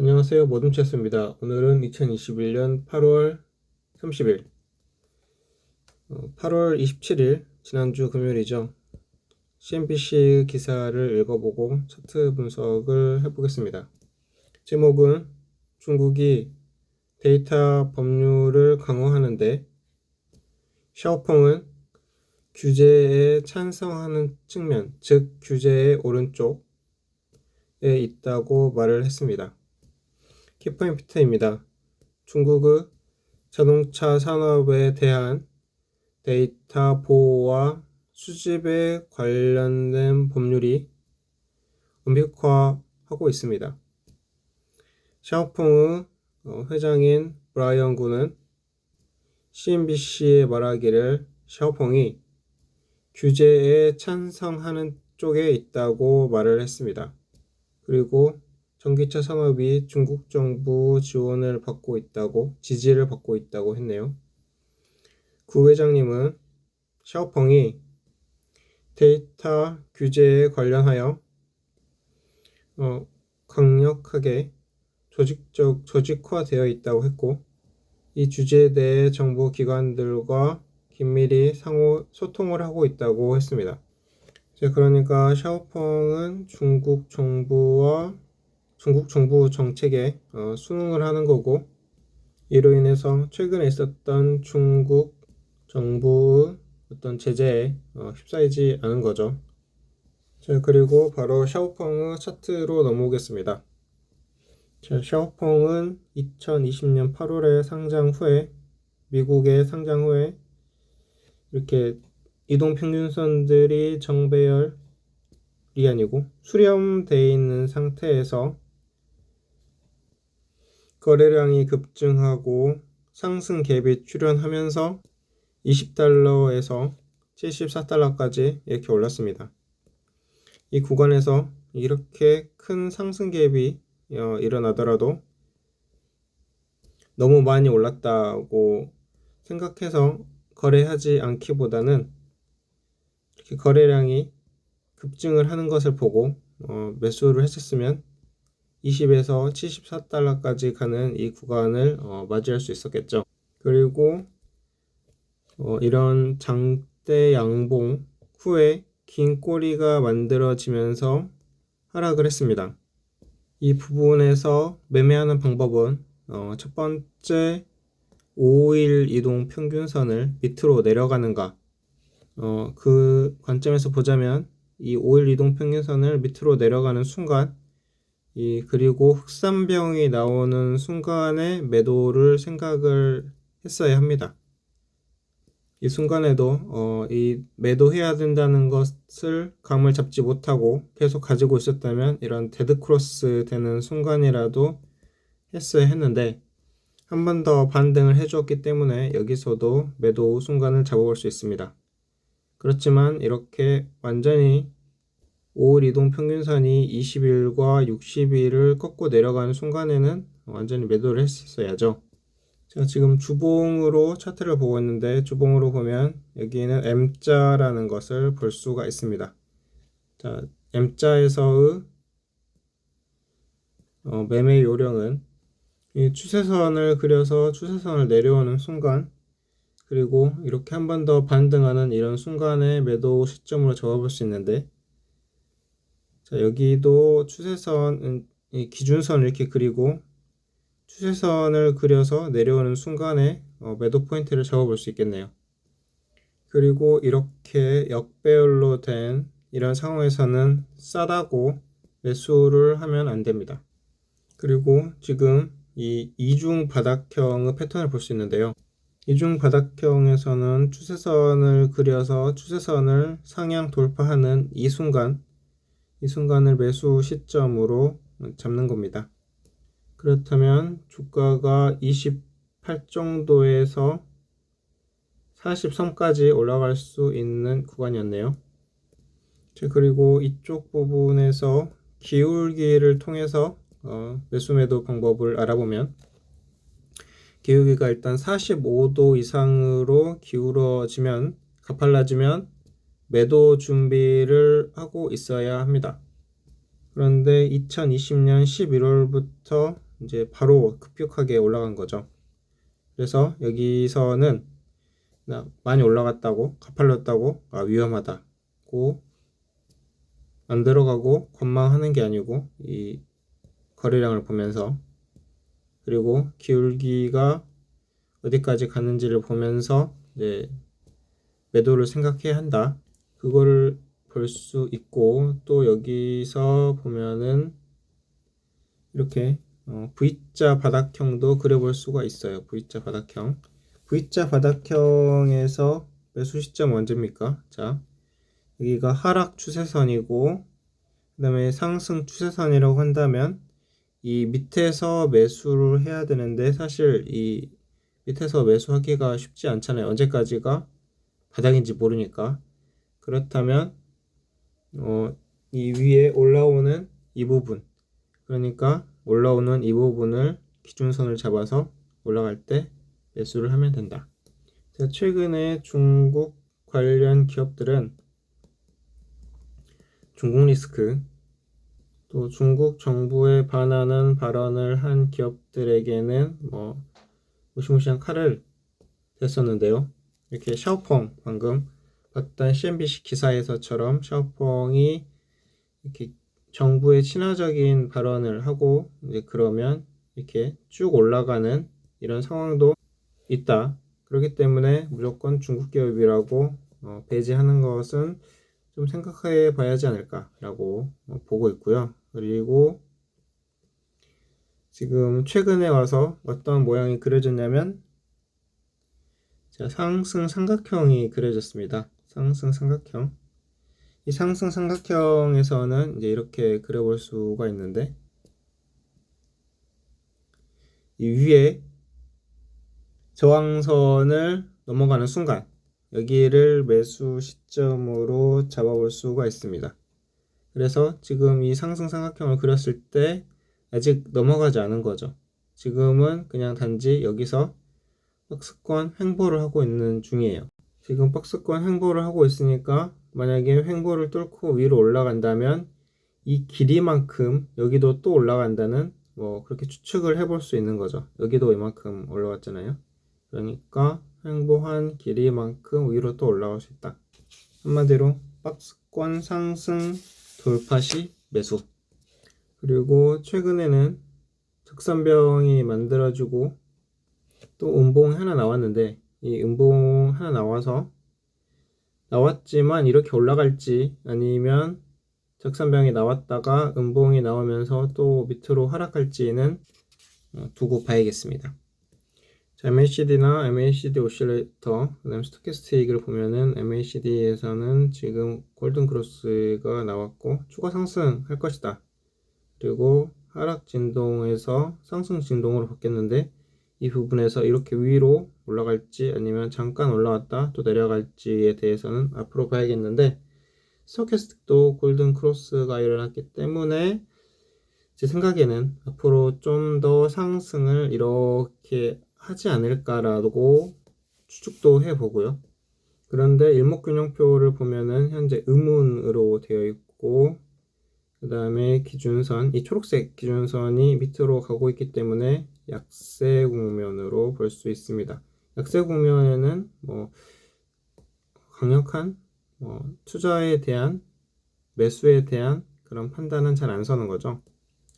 안녕하세요. 모둠체스입니다. 오늘은 2021년 8월 30일, 8월 27일, 지난주 금요일이죠. CNBC 기사를 읽어보고 차트 분석을 해보겠습니다. 제목은 중국이 데이터 법률을 강화하는데 샤오펑은 규제에 찬성하는 측면, 즉 규제의 오른쪽에 있다고 말을 했습니다. 키포인트입니다. 중국의 자동차 산업에 대한 데이터 보호와 수집에 관련된 법률이 엄격화하고 있습니다. 샤오펑의 회장인 브라이언 구는 CNBC에 말하기를 샤오펑이 규제에 찬성하는 쪽에 있다고 말을 했습니다. 그리고 전기차 산업이 중국 정부 지지를 받고 있다고 했네요. 구 회장님은 샤오펑이 데이터 규제에 관련하여 강력하게 조직화되어 있다고 했고, 이 주제에 대해 정부 기관들과 긴밀히 상호 소통을 하고 있다고 했습니다. 그러니까 샤오펑은 중국 정부 정책에 순응을 하는 거고, 이로 인해서 최근에 있었던 중국 정부의 어떤 제재에 휩싸이지 않은 거죠. 자, 그리고 바로 샤오펑의 차트로 넘어오겠습니다. 자, 샤오펑은 2020년 8월에 상장 후에, 미국에 상장 후에 이렇게 이동평균선들이 정배열이 아니고 수렴되어 있는 상태에서 거래량이 급증하고 상승 갭이 출현하면서 20달러에서 74달러까지 이렇게 올랐습니다. 이 구간에서 이렇게 큰 상승 갭이 일어나더라도 너무 많이 올랐다고 생각해서 거래하지 않기보다는 이렇게 거래량이 급증을 하는 것을 보고 매수를 했었으면 20에서 74달러까지 가는 이 구간을 맞이할 수 있었겠죠. 그리고 이런 장대 양봉 후에 긴 꼬리가 만들어지면서 하락을 했습니다. 이 부분에서 매매하는 방법은 첫 번째 5일 이동 평균선을 밑으로 내려가는가, 그 관점에서 보자면 이 5일 이동 평균선을 밑으로 내려가는 순간, 그리고 흑산병이 나오는 순간에 매도를 생각을 했어야 합니다. 이 순간에도 이 매도해야 된다는 것을 감을 잡지 못하고 계속 가지고 있었다면 이런 데드크로스 되는 순간이라도 했어야 했는데, 한 번 더 반등을 해주었기 때문에 여기서도 매도 순간을 잡아볼 수 있습니다. 그렇지만 이렇게 완전히 5일 이동 평균선이 20일과 60일을 꺾고 내려가는 순간에는 완전히 매도를 했었어야죠. 제가 지금 주봉으로 차트를 보고 있는데, 주봉으로 보면 여기는 M자라는 것을 볼 수가 있습니다. 자, M자에서의 매매 요령은 이 추세선을 그려서 추세선을 내려오는 순간, 그리고 이렇게 한 번 더 반등하는 이런 순간에 매도 시점으로 잡아볼 수 있는데, 자, 여기도 추세선, 이 기준선을 이렇게 그리고 추세선을 그려서 내려오는 순간에 매도 포인트를 잡아볼 수 있겠네요. 그리고 이렇게 역배열로 된 이런 상황에서는 싸다고 매수를 하면 안 됩니다. 그리고 지금 이 이중 바닥형의 패턴을 볼 수 있는데요. 이중 바닥형에서는 추세선을 그려서 추세선을 상향 돌파하는 이 순간을 매수 시점으로 잡는 겁니다. 그렇다면 주가가 28 정도에서 43까지 올라갈 수 있는 구간이었네요. 그리고 이쪽 부분에서 기울기를 통해서 매수 매도 방법을 알아보면, 기울기가 일단 45도 이상으로 기울어지면, 가팔라지면 매도 준비를 하고 있어야 합니다. 그런데 2020년 11월부터 이제 바로 급격하게 올라간 거죠. 그래서 여기서는 많이 올라갔다고, 가팔렸다고, 위험하다고 안 들어가고 관망하는 게 아니고 이 거래량을 보면서, 그리고 기울기가 어디까지 가는지를 보면서 이제 매도를 생각해야 한다. 그거를 볼 수 있고, 또 여기서 보면은 이렇게 V자 바닥형도 그려볼 수가 있어요. V자 바닥형. V자 바닥형에서 매수 시점 언제입니까? 자, 여기가 하락 추세선이고, 그 다음에 상승 추세선이라고 한다면 이 밑에서 매수를 해야 되는데, 사실 이 밑에서 매수하기가 쉽지 않잖아요. 언제까지가 바닥인지 모르니까. 그렇다면 이 위에 올라오는 이 부분, 그러니까 올라오는 이 부분을 기준선을 잡아서 올라갈 때 매수를 하면 된다. 최근에 중국 관련 기업들은 중국 리스크, 또 중국 정부에 반하는 발언을 한 기업들에게는 무시무시한 칼을 댔었는데요. 이렇게 샤오펑, 방금 봤던 CNBC 기사에서처럼 샤오펑이 이렇게 정부에 친화적인 발언을 하고 이제 그러면 이렇게 쭉 올라가는 이런 상황도 있다. 그렇기 때문에 무조건 중국 기업이라고 배제하는 것은 좀 생각해 봐야 하지 않을까라고 보고 있고요. 그리고 지금 최근에 와서 어떤 모양이 그려졌냐면, 자, 상승 삼각형이 그려졌습니다. 상승 삼각형. 이 상승 삼각형에서는 이제 이렇게 그려볼 수가 있는데, 이 위에 저항선을 넘어가는 순간 여기를 매수 시점으로 잡아볼 수가 있습니다. 그래서 지금 이 상승 삼각형을 그렸을 때 아직 넘어가지 않은 거죠. 지금은 그냥 단지 여기서 박스권 횡보를 하고 있는 중이에요. 지금 박스권 횡보를 하고 있으니까 만약에 횡보를 뚫고 위로 올라간다면 이 길이만큼 여기도 또 올라간다는, 그렇게 추측을 해볼 수 있는 거죠. 여기도 이만큼 올라왔잖아요. 그러니까 횡보한 길이만큼 위로 또 올라갈 수 있다. 한마디로 박스권 상승 돌파 시 매수. 그리고 최근에는 적산병이 만들어지고 또 음봉 하나 나왔는데, 이 음봉 하나 나왔지만 이렇게 올라갈지, 아니면 적산병이 나왔다가 음봉이 나오면서 또 밑으로 하락할지는 두고 봐야겠습니다. 자, MACD나 MACD 오실레이터, 그 다음 스토캐스틱을 보면은 MACD에서는 지금 골든 크로스가 나왔고 추가 상승할 것이다. 그리고 하락 진동에서 상승 진동으로 바뀌었는데, 이 부분에서 이렇게 위로 올라갈지 아니면 잠깐 올라왔다 또 내려갈지에 대해서는 앞으로 봐야겠는데, 스토캐스틱도 골든 크로스가 일어났기 때문에 제 생각에는 앞으로 좀 더 상승을 이렇게 하지 않을까라고 추측도 해보고요. 그런데 일목균형표를 보면은 현재 음운으로 되어 있고, 그 다음에 기준선, 이 초록색 기준선이 밑으로 가고 있기 때문에 약세 국면으로 볼 수 있습니다. 약세 국면에는 강력한 투자에 대한, 매수에 대한 그런 판단은 잘 안 서는 거죠.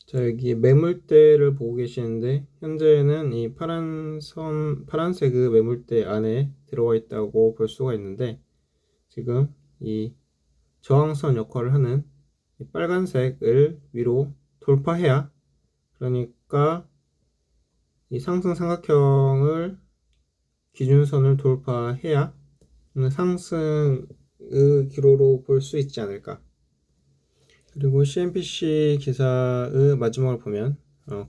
자, 여기 매물대를 보고 계시는데, 현재는 이 파란색 그 매물대 안에 들어와 있다고 볼 수가 있는데, 지금 이 저항선 역할을 하는 이 빨간색을 위로 돌파해야, 그러니까 이 상승 삼각형을 기준선을 돌파해야 상승의 기로로 볼 수 있지 않을까. 그리고 CNBC 기사의 마지막을 보면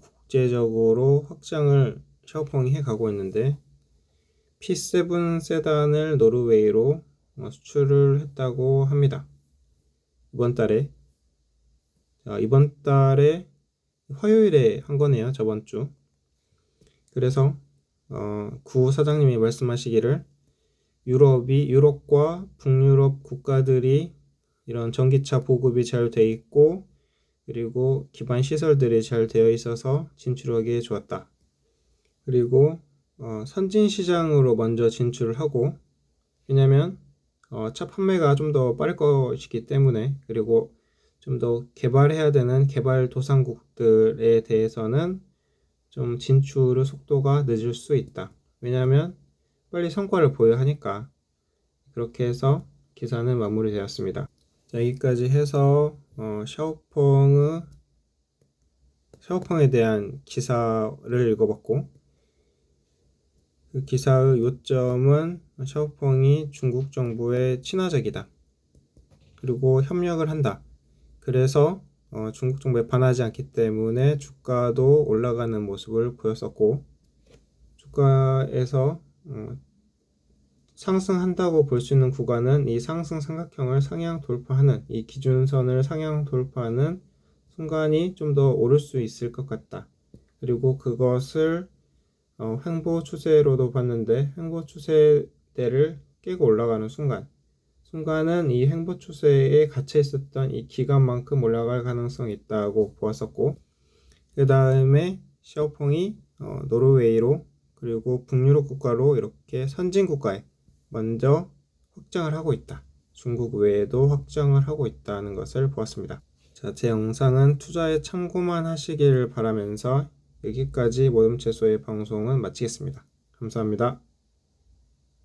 국제적으로 확장을 샤오펑이 해가고 있는데, P7 세단을 노르웨이로 수출을 했다고 합니다. 이번 달에 화요일에 한 거네요. 저번 주. 그래서 구 사장님이 말씀하시기를 유럽과 북유럽 국가들이 이런 전기차 보급이 잘 돼 있고, 그리고 기반 시설들이 잘 되어 있어서 진출하기에 좋았다. 그리고 선진 시장으로 먼저 진출을 하고, 왜냐면 차 판매가 좀 더 빠를 것이기 때문에, 그리고 좀 더 개발해야 되는 개발도상국들에 대해서는 좀 진출의 속도가 늦을 수 있다. 왜냐하면 빨리 성과를 보여야 하니까. 그렇게 해서 기사는 마무리되었습니다. 자, 여기까지 해서 샤오펑에 대한 기사를 읽어봤고, 그 기사의 요점은 샤오펑이 중국 정부의 친화적이다. 그리고 협력을 한다. 그래서 중국 정부에 반하지 않기 때문에 주가도 올라가는 모습을 보였었고, 주가에서 상승한다고 볼 수 있는 구간은 이 상승 삼각형을 상향 돌파하는, 이 기준선을 상향 돌파하는 순간이 좀 더 오를 수 있을 것 같다. 그리고 그것을 횡보 추세로도 봤는데, 횡보 추세대를 깨고 올라가는 순간은 이 횡보 추세에 갇혀 있었던 이 기간만큼 올라갈 가능성이 있다고 보았었고, 그 다음에 샤오펑이 노르웨이로, 그리고 북유럽 국가로 이렇게 선진 국가에 먼저 확장을 하고 있다. 중국 외에도 확장을 하고 있다는 것을 보았습니다. 자, 제 영상은 투자에 참고만 하시길 바라면서 여기까지 모둠채소의 방송은 마치겠습니다. 감사합니다.